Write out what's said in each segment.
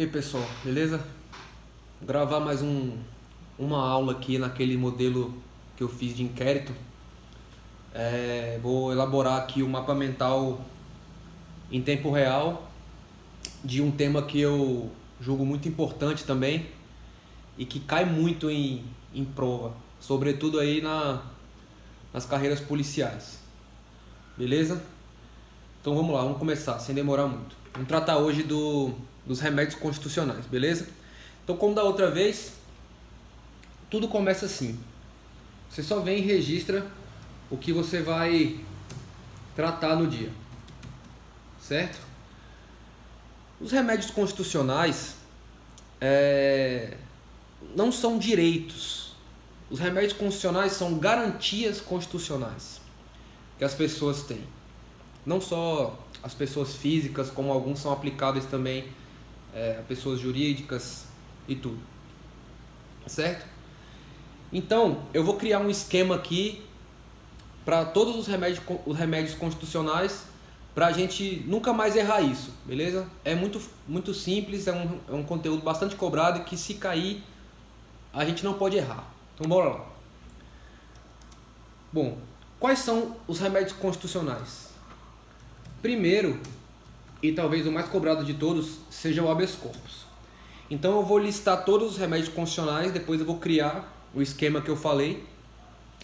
E aí pessoal, beleza? Vou gravar mais uma aula aqui naquele modelo que eu fiz de inquérito. Vou elaborar aqui o mapa mental em tempo real de um tema que eu julgo muito importante também e que cai muito em prova, sobretudo aí nas carreiras policiais. Beleza? Então vamos lá, vamos começar sem demorar muito. Vamos tratar hoje dos remédios constitucionais, beleza? Então, como da outra vez, tudo começa assim. Você só vem e registra o que você vai tratar no dia, certo? Os remédios constitucionais não são direitos. Os remédios constitucionais são garantias constitucionais que as pessoas têm. Não só as pessoas físicas, como alguns são aplicáveis também a pessoas jurídicas e tudo, certo? Então, eu vou criar um esquema aqui para todos os remédios constitucionais, para a gente nunca mais errar isso, beleza? É muito simples, é um conteúdo bastante cobrado e que se cair, a gente não pode errar. Então, bora lá. Bom, quais são os remédios constitucionais? Primeiro, e talvez o mais cobrado de todos, seja o habeas corpus. Então eu vou listar todos os remédios constitucionais, depois eu vou criar o esquema que eu falei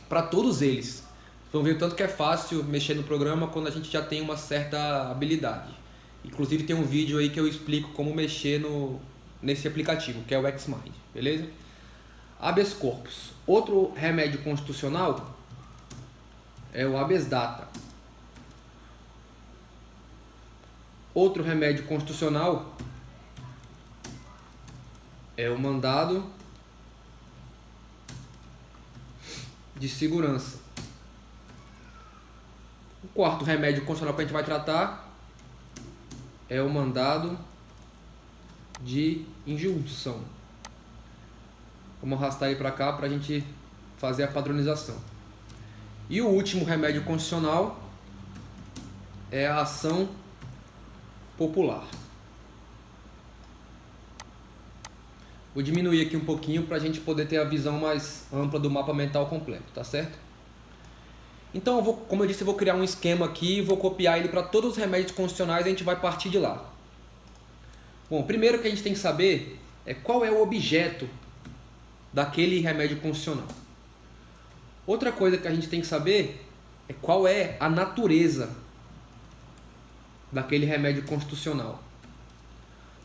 para todos eles. Vocês vão ver o tanto que é fácil mexer no programa quando a gente já tem uma certa habilidade. Inclusive tem um vídeo aí que eu explico como mexer nesse aplicativo, que é o Xmind, beleza? Habeas corpus. Outro remédio constitucional é o habeas data. Outro remédio constitucional é o mandado de segurança. O quarto remédio constitucional que a gente vai tratar é o mandado de injunção. Vamos arrastar ele para cá para a gente fazer a padronização. E o último remédio constitucional é a ação popular. Vou diminuir aqui um pouquinho para a gente poder ter a visão mais ampla do mapa mental completo, tá certo? Então, como eu disse, eu vou criar um esquema aqui e vou copiar ele para todos os remédios constitucionais e a gente vai partir de lá. Bom, primeiro que a gente tem que saber é qual é o objeto daquele remédio constitucional. Outra coisa que a gente tem que saber é qual é a natureza daquele remédio constitucional.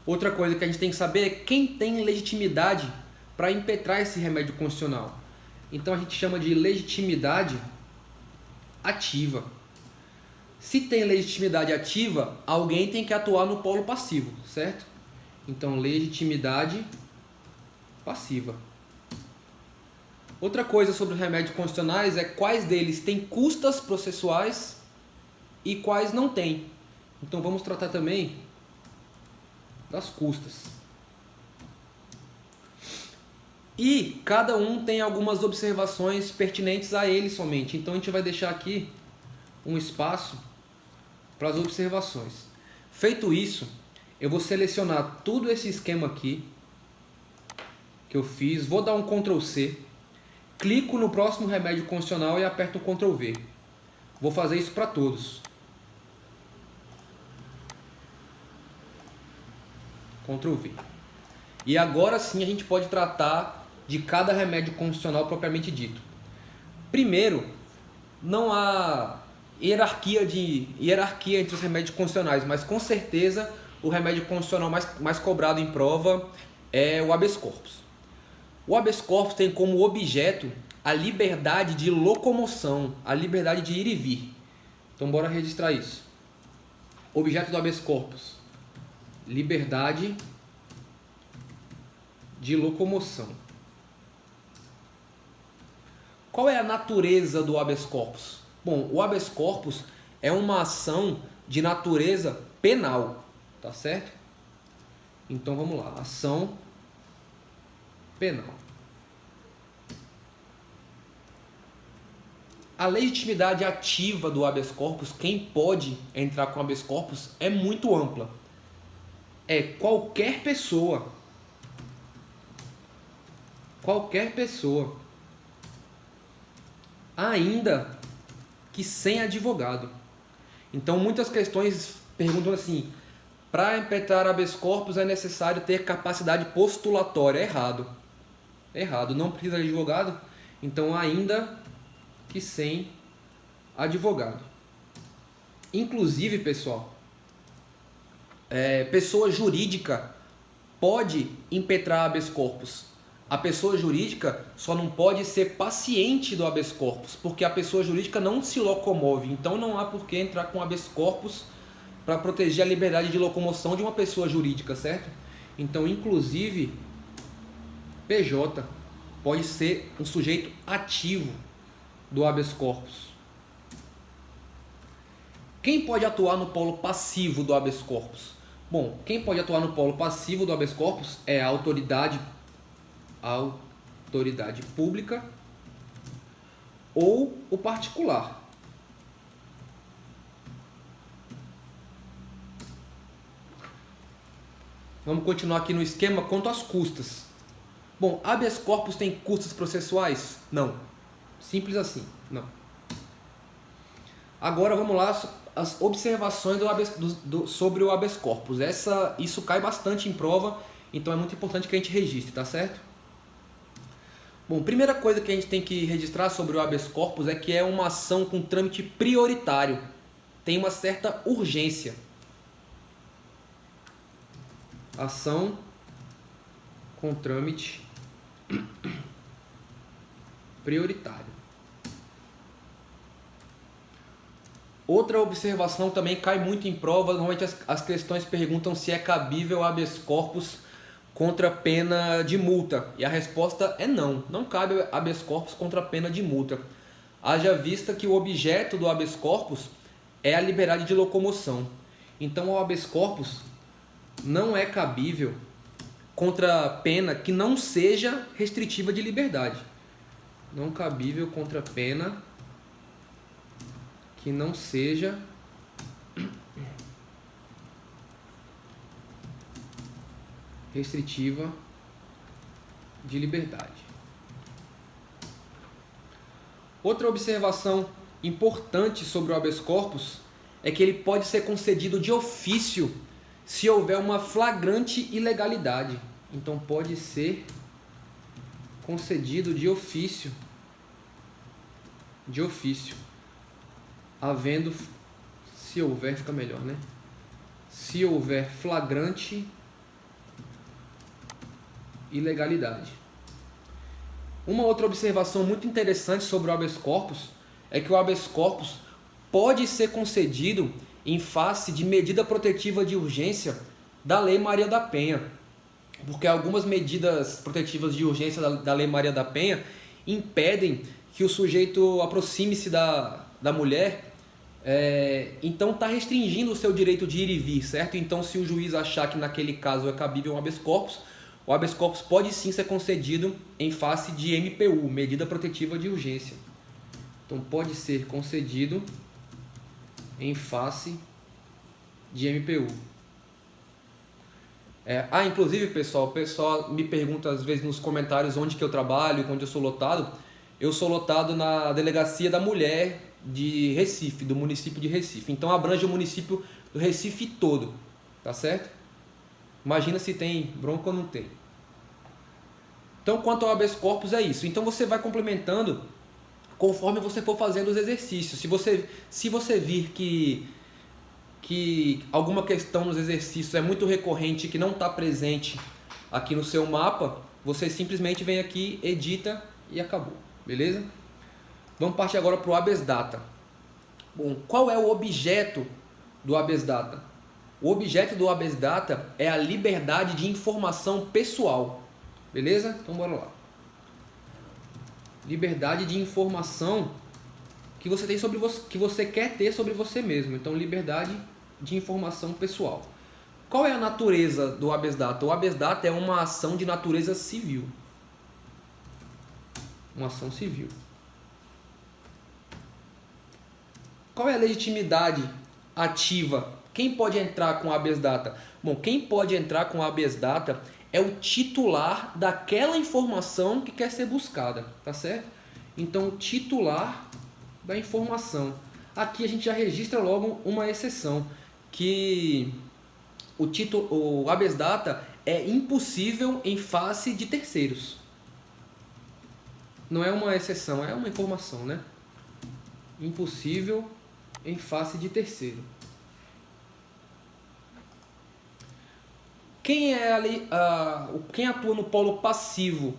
Outra coisa que a gente tem que saber é quem tem legitimidade para impetrar esse remédio constitucional. Então a gente chama de legitimidade ativa. Se tem legitimidade ativa, alguém tem que atuar no polo passivo, certo? Então, legitimidade passiva. Outra coisa sobre os remédios constitucionais é quais deles têm custas processuais e quais não têm. Então vamos tratar também das custas. E cada um tem algumas observações pertinentes a ele somente. Então a gente vai deixar aqui um espaço para as observações. Feito isso, eu vou selecionar todo esse esquema aqui que eu fiz, vou dar um Ctrl C, clico no próximo remédio constitucional e aperto o Ctrl V. Vou fazer isso para todos. Ctrl V. E agora sim a gente pode tratar de cada remédio constitucional propriamente dito. Primeiro, não há hierarquia entre os remédios constitucionais, mas com certeza o remédio constitucional mais cobrado em prova é o habeas corpus. O habeas corpus tem como objeto a liberdade de locomoção, a liberdade de ir e vir. Então bora registrar isso. Objeto do habeas corpus: liberdade de locomoção. Qual é a natureza do habeas corpus? Bom, o habeas corpus é uma ação de natureza penal, tá certo? Então vamos lá, ação penal. A legitimidade ativa do habeas corpus, quem pode entrar com habeas corpus, é muito ampla. é qualquer pessoa, ainda que sem advogado. Então muitas questões perguntam assim: para impetrar habeas corpus é necessário ter capacidade postulatória. Errado, não precisa de advogado, então ainda que sem advogado. Inclusive, pessoal, pessoa jurídica pode impetrar habeas corpus. A pessoa jurídica só não pode ser paciente do habeas corpus, porque a pessoa jurídica não se locomove, então não há por que entrar com habeas corpus para proteger a liberdade de locomoção de uma pessoa jurídica, certo? Então, inclusive, PJ pode ser um sujeito ativo do habeas corpus. Quem pode atuar no polo passivo do habeas corpus? Bom, quem pode atuar no polo passivo do habeas corpus é a autoridade pública ou o particular. Vamos continuar aqui no esquema quanto às custas. Bom, habeas corpus tem custas processuais? Não. Simples assim, não. Agora vamos lá, as observações sobre o habeas corpus. Isso cai bastante em prova, então é muito importante que a gente registre, tá certo? Bom, primeira coisa que a gente tem que registrar sobre o habeas corpus é que é uma ação com trâmite prioritário. Tem uma certa urgência. Ação com trâmite prioritário. Outra observação também cai muito em prova. Normalmente as questões perguntam se é cabível habeas corpus contra pena de multa. E a resposta é não. Não cabe habeas corpus contra pena de multa. Haja vista que o objeto do habeas corpus é a liberdade de locomoção. Então o habeas corpus não é cabível contra pena que não seja restritiva de liberdade. Não cabível contra pena que não seja restritiva de liberdade. Outra observação importante sobre o habeas corpus é que ele pode ser concedido de ofício se houver uma flagrante ilegalidade. Então pode ser concedido de ofício, havendo, se houver, fica melhor, né? Se houver flagrante ilegalidade. Uma outra observação muito interessante sobre o habeas corpus é que o habeas corpus pode ser concedido em face de medida protetiva de urgência da Lei Maria da Penha, porque algumas medidas protetivas de urgência da Lei Maria da Penha impedem que o sujeito aproxime-se da mulher, então está restringindo o seu direito de ir e vir, certo? Então, se o juiz achar que naquele caso é cabível um habeas corpus, o habeas corpus pode sim ser concedido em face de MPU, medida protetiva de urgência. Então, pode ser concedido em face de MPU. Inclusive, pessoal, o pessoal me pergunta às vezes nos comentários onde que eu trabalho, onde eu sou lotado. Eu sou lotado na Delegacia da Mulher de Recife, do município de Recife. Então abrange o município do Recife todo, tá certo? Imagina se tem bronca ou não tem. Então, quanto ao habeas corpus é isso. Então você vai complementando conforme você for fazendo os exercícios. Se você vir que alguma questão nos exercícios é muito recorrente, que não está presente aqui no seu mapa, você simplesmente vem aqui, edita e acabou. Beleza? Vamos partir agora para o habeas data. Bom, qual é o objeto do habeas data? O objeto do habeas data é a liberdade de informação pessoal. Beleza? Então bora lá. Liberdade de informação que você tem sobre você, que você quer ter sobre você mesmo. Então, liberdade de informação pessoal. Qual é a natureza do habeas data? O habeas data é uma ação de natureza civil. Uma ação civil. Qual é a legitimidade ativa? Quem pode entrar com habeas data? Bom, quem pode entrar com habeas data é o titular daquela informação que quer ser buscada, tá certo? Então, o titular da informação. Aqui a gente já registra logo uma exceção, que o habeas data é impossível em face de terceiros. Não é uma exceção, é uma informação, né? Impossível em face de terceiro. Quem é ali, quem atua no polo passivo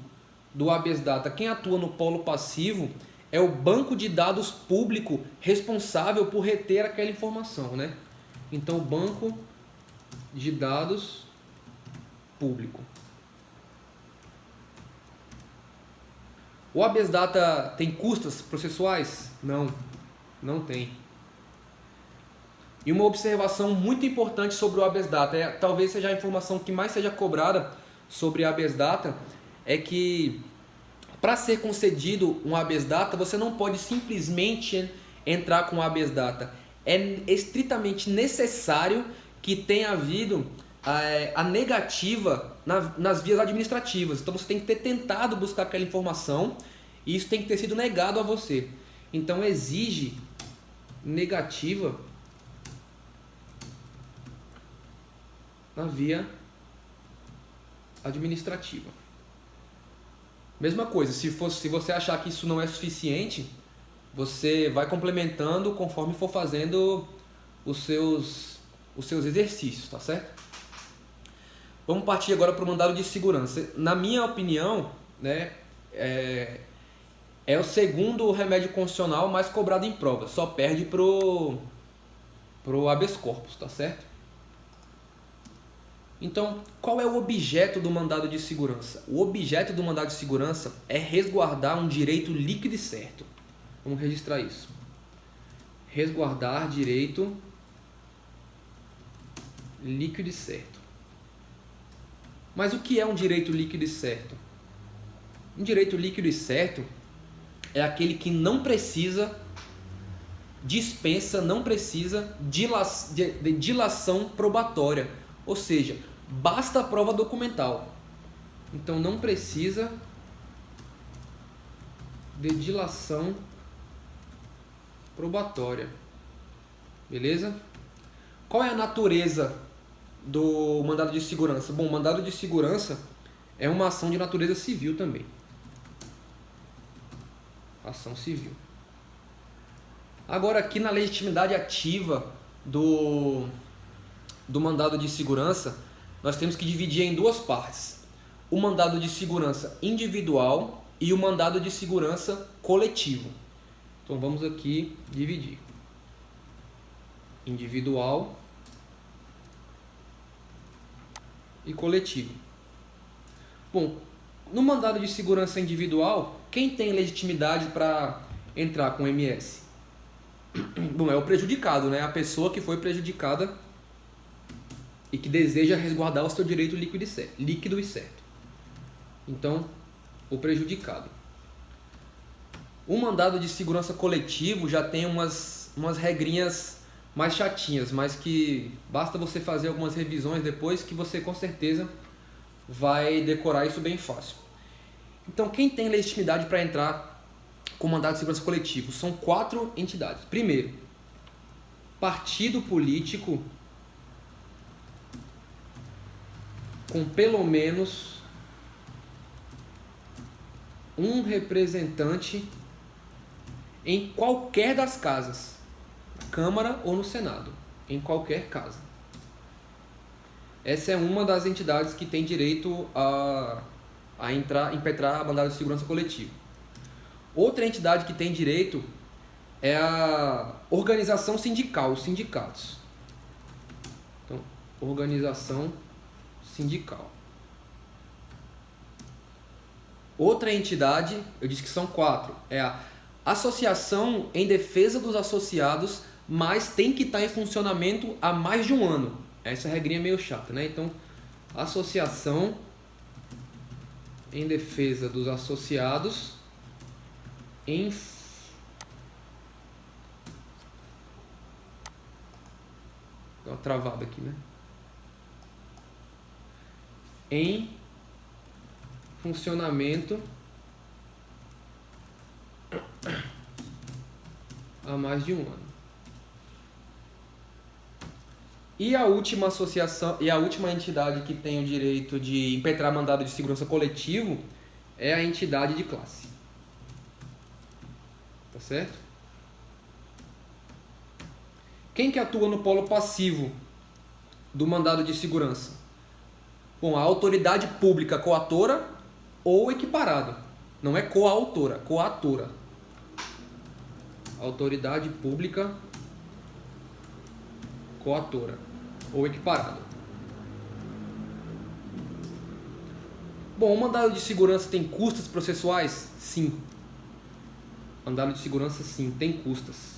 do habeas data? Quem atua no polo passivo é o banco de dados público responsável por reter aquela informação, né? Então, o banco de dados público. O habeas data tem custas processuais? Não, não tem. E uma observação muito importante sobre o habeas data, talvez seja a informação que mais seja cobrada sobre habeas data, é que para ser concedido um habeas data, você não pode simplesmente entrar com habeas data. É estritamente necessário que tenha havido a negativa nas vias administrativas. Então você tem que ter tentado buscar aquela informação e isso tem que ter sido negado a você. Então exige negativa na via administrativa. Mesma coisa, se você achar que isso não é suficiente, você vai complementando conforme for fazendo os seus exercícios, tá certo? Vamos partir agora para o mandado de segurança. Na minha opinião, né, é o segundo remédio constitucional mais cobrado em prova. Só perde pro habeas corpus, tá certo? Então, qual é o objeto do mandado de segurança? O objeto do mandado de segurança é resguardar um direito líquido e certo. Vamos registrar isso. Resguardar direito líquido e certo. Mas o que é um direito líquido e certo? Um direito líquido e certo é aquele que não precisa, não precisa de dilação probatória. Ou seja, basta a prova documental. Então não precisa de dilação probatória. Beleza? Qual é a natureza do mandado de segurança? Bom, o mandado de segurança é uma ação de natureza civil também. Ação civil. Agora aqui na legitimidade ativa do mandado de segurança, nós temos que dividir em duas partes. O mandado de segurança individual e o mandado de segurança coletivo. Então vamos aqui dividir. Individual e coletivo. Bom, no mandado de segurança individual, quem tem legitimidade para entrar com MS? Bom, é o prejudicado, né? A pessoa que foi prejudicada e que deseja resguardar o seu direito líquido e certo. Então, o prejudicado. O mandado de segurança coletivo já tem umas regrinhas mais chatinhas, mas que basta você fazer algumas revisões depois que você com certeza vai decorar isso bem fácil. Então, quem tem legitimidade para entrar com mandado de segurança coletivo? São 4 entidades. Primeiro, partido político com pelo menos um representante em qualquer das casas, na Câmara ou no Senado, em qualquer casa. Essa é uma das entidades que tem direito a impetrar a mandado de segurança coletivo. Outra entidade que tem direito é a organização sindical, os sindicatos. Então, organização sindical. Outra entidade, eu disse que são 4, é a associação em defesa dos associados, mas tem que estar em funcionamento há mais de um ano. Essa regrinha é meio chata, né? Então, associação em defesa dos associados em dá uma travada aqui, né? em funcionamento há mais de um ano. E a última associação e a última entidade que tem o direito de impetrar mandado de segurança coletivo é a entidade de classe. Tá certo? Quem que atua no polo passivo do mandado de segurança? Bom, a autoridade pública coatora ou equiparado. Não é coautora, coatora. Autoridade pública coatora ou equiparado. Bom, o mandado de segurança tem custas processuais? Sim. Mandado de segurança, sim, tem custas.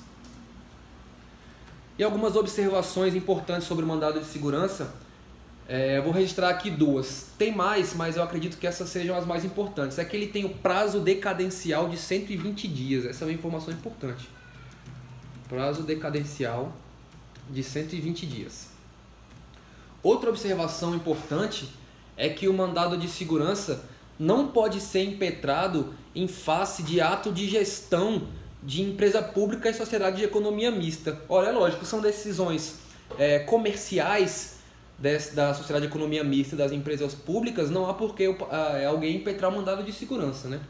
E algumas observações importantes sobre o mandado de segurança. Eu vou registrar aqui duas. Tem mais, mas eu acredito que essas sejam as mais importantes. É que ele tem o prazo decadencial de 120 dias. Essa é uma informação importante. Prazo decadencial de 120 dias. Outra observação importante é que o mandado de segurança não pode ser impetrado em face de ato de gestão de empresa pública e sociedade de economia mista. Olha, é lógico, são decisões comerciais da sociedade de economia mista das empresas públicas, não há por que alguém impetrar o mandado de segurança, né?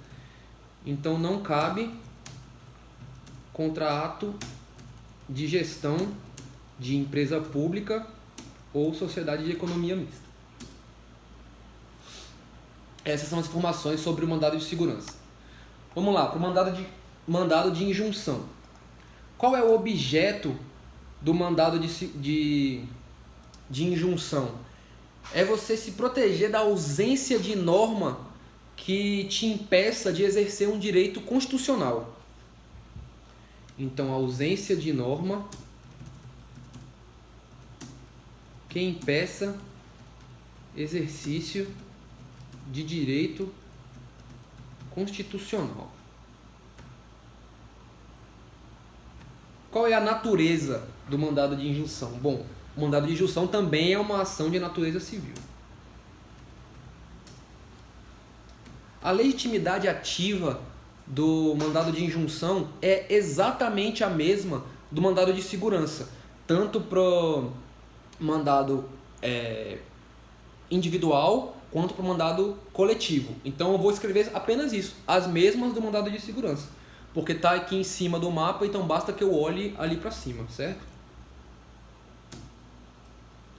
Então não cabe contra ato de gestão de empresa pública ou sociedade de economia mista. Essas são as informações sobre o mandado de segurança. Vamos lá, para o mandado de injunção. Qual é o objeto do mandado de injunção? É você se proteger da ausência de norma que te impeça de exercer um direito constitucional. Então, a ausência de norma que impeça exercício de direito constitucional. Qual é a natureza do mandado de injunção? Bom, o mandado de injunção também é uma ação de natureza civil. A legitimidade ativa do mandado de injunção é exatamente a mesma do mandado de segurança, tanto para o mandado individual quanto para o mandado coletivo. Então eu vou escrever apenas isso, as mesmas do mandado de segurança, porque está aqui em cima do mapa, então basta que eu olhe ali para cima, certo?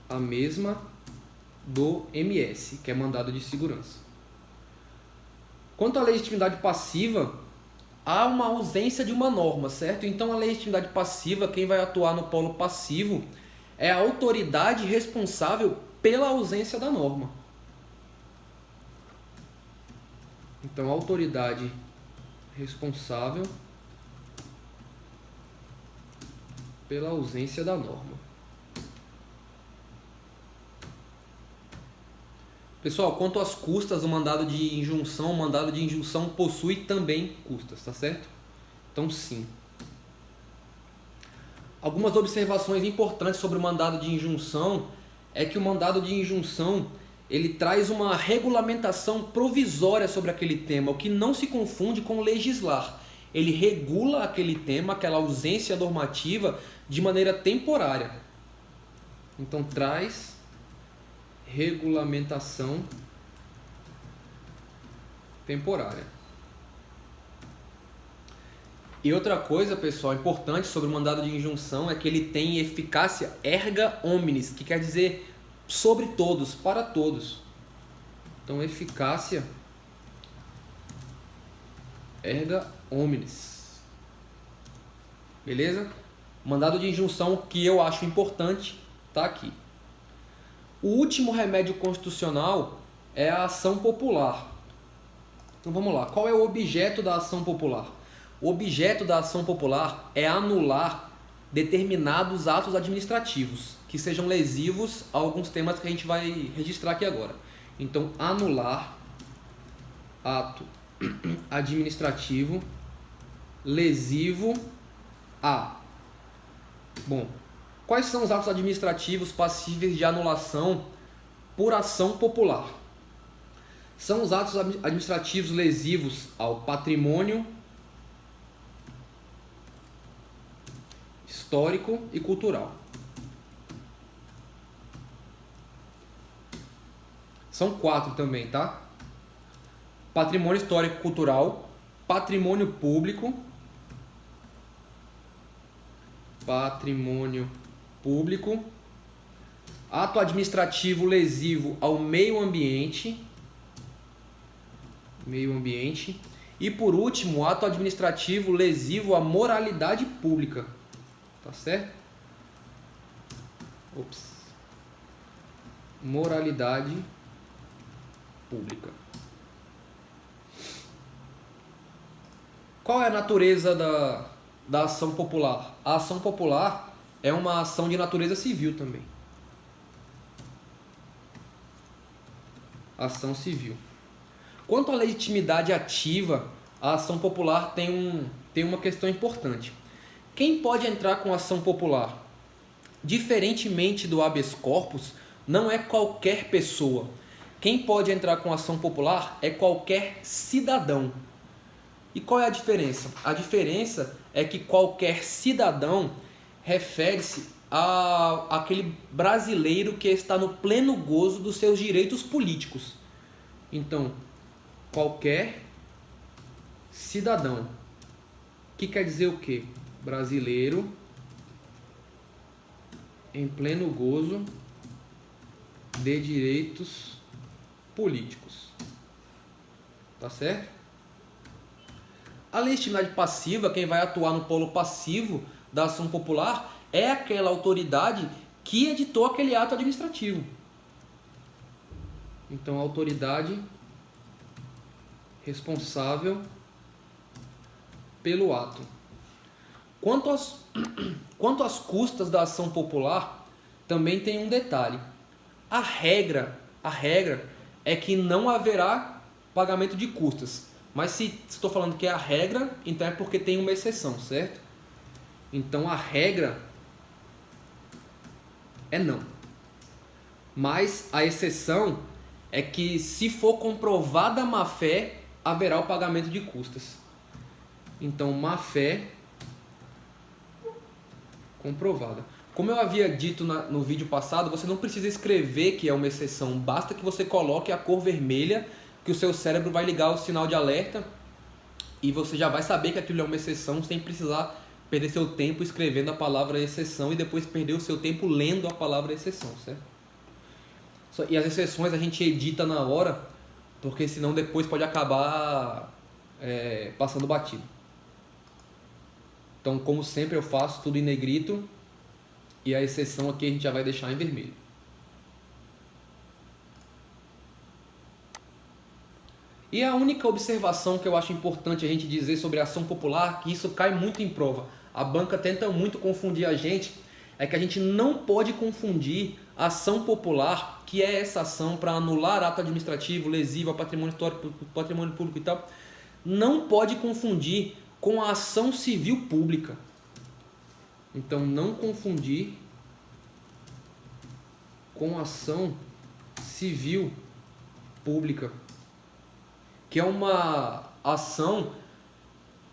A mesma do MS, que é mandado de segurança. Quanto à legitimidade passiva, há uma ausência de uma norma, certo? Então a legitimidade passiva, quem vai atuar no polo passivo é a autoridade responsável pela ausência da norma. Então a autoridade responsável pela ausência da norma. Pessoal, quanto às custas do mandado de injunção, o mandado de injunção possui também custas, tá certo? Então, sim. Algumas observações importantes sobre o mandado de injunção é que o mandado de injunção ele traz uma regulamentação provisória sobre aquele tema, o que não se confunde com legislar. Ele regula aquele tema, aquela ausência normativa, de maneira temporária. Então, traz regulamentação temporária. E outra coisa, pessoal, importante sobre o mandado de injunção é que ele tem eficácia erga omnes, que quer dizer sobre todos, para todos. Então, eficácia erga omnes. Beleza? Mandado de injunção que eu acho importante está aqui. O último remédio constitucional é a ação popular. Então vamos lá, qual é o objeto da ação popular? O objeto da ação popular é anular determinados atos administrativos que sejam lesivos a alguns temas que a gente vai registrar aqui agora. Então, anular ato administrativo lesivo a... Bom, quais são os atos administrativos passíveis de anulação por ação popular? São os atos administrativos lesivos ao patrimônio histórico e cultural. São 4 também, tá? Patrimônio histórico e cultural, patrimônio público, ato administrativo lesivo ao meio ambiente, e por último, ato administrativo lesivo à moralidade pública, tá certo? Moralidade pública. Qual é a natureza da ação popular? A ação popular é uma ação de natureza civil também. Ação civil. Quanto à legitimidade ativa, a ação popular tem uma questão importante. Quem pode entrar com ação popular? Diferentemente do habeas corpus, não é qualquer pessoa. Quem pode entrar com ação popular é qualquer cidadão. E qual é a diferença? A diferença é que qualquer cidadão refere-se àquele brasileiro que está no pleno gozo dos seus direitos políticos. Então, qualquer cidadão. Que quer dizer o quê? Brasileiro em pleno gozo de direitos políticos. Tá certo? A legitimidade passiva, quem vai atuar no polo passivo da ação popular, é aquela autoridade que editou aquele ato administrativo. Então, a autoridade responsável pelo ato. Quanto às custas da ação popular, também tem um detalhe. A regra é que não haverá pagamento de custas. Mas se estou falando que é a regra, então é porque tem uma exceção, certo? Então a regra é não. Mas a exceção é que se for comprovada a má-fé, haverá o pagamento de custas. Então má-fé comprovada. Como eu havia dito no vídeo passado, você não precisa escrever que é uma exceção, basta que você coloque a cor vermelha, que o seu cérebro vai ligar o sinal de alerta e você já vai saber que aquilo é uma exceção sem precisar perder seu tempo escrevendo a palavra exceção e depois perder o seu tempo lendo a palavra exceção, certo? E as exceções a gente edita na hora, porque senão depois pode acabar passando batido. Então, como sempre, eu faço tudo em negrito e a exceção aqui a gente já vai deixar em vermelho. E a única observação que eu acho importante a gente dizer sobre a ação popular, que isso cai muito em prova, a banca tenta muito confundir a gente, é que a gente não pode confundir a ação popular, que é essa ação para anular ato administrativo, lesivo, patrimônio histórico, patrimônio público e tal, não pode confundir com a ação civil pública. Então, não confundir com a ação civil pública, que é uma ação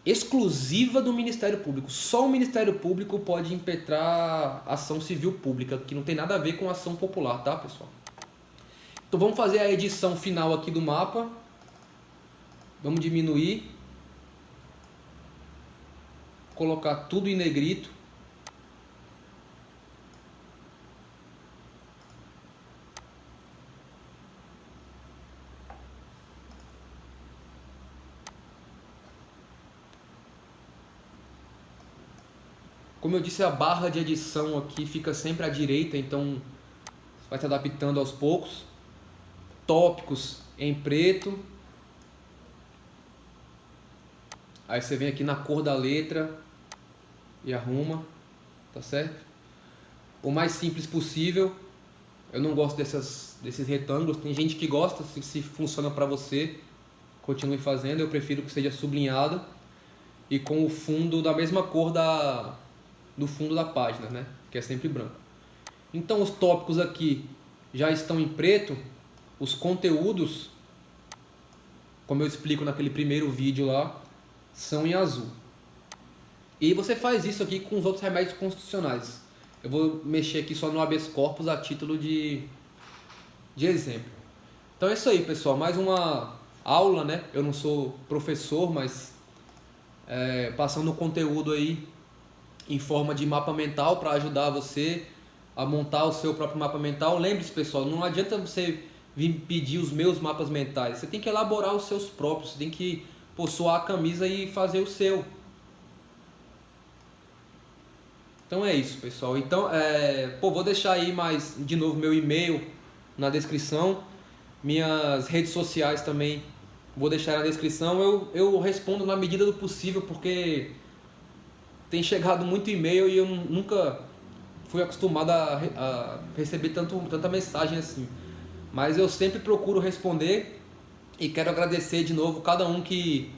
exclusiva do Ministério Público. Só o Ministério Público pode impetrar ação civil pública, que não tem nada a ver com ação popular, tá, pessoal? Então vamos fazer a edição final aqui do mapa. Vamos diminuir. Colocar tudo em negrito. Como eu disse, a barra de edição aqui fica sempre à direita, então você vai se adaptando aos poucos. Tópicos em preto. Aí você vem aqui na cor da letra e arruma, tá certo? O mais simples possível. Eu não gosto desses retângulos, tem gente que gosta, se funciona para você, continue fazendo. Eu prefiro que seja sublinhado e com o fundo da mesma cor do fundo da página, né? Que é sempre branco. Então os tópicos aqui já estão em preto, os conteúdos como eu explico naquele primeiro vídeo lá, são em azul. E você faz isso aqui com os outros remédios constitucionais. Eu vou mexer aqui só no habeas corpus a título de exemplo. Então é isso aí, pessoal. Mais uma aula, né? Eu não sou professor, mas passando o conteúdo aí em forma de mapa mental para ajudar você a montar o seu próprio mapa mental. Lembre-se, pessoal, não adianta você vir pedir os meus mapas mentais. Você tem que elaborar os seus próprios. Você tem que suar a camisa e fazer o seu. Então é isso, pessoal. Então, vou deixar aí mais de novo meu e-mail na descrição. Minhas redes sociais também vou deixar na descrição. Eu respondo na medida do possível, porque tem chegado muito e-mail e eu nunca fui acostumado a receber tanta mensagem assim. Mas eu sempre procuro responder e quero agradecer de novo cada um que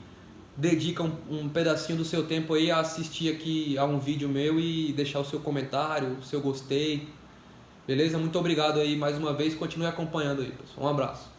dedica um pedacinho do seu tempo aí a assistir aqui a um vídeo meu e deixar o seu comentário, o seu gostei. Beleza? Muito obrigado aí mais uma vez. Continue acompanhando aí, pessoal. Um abraço.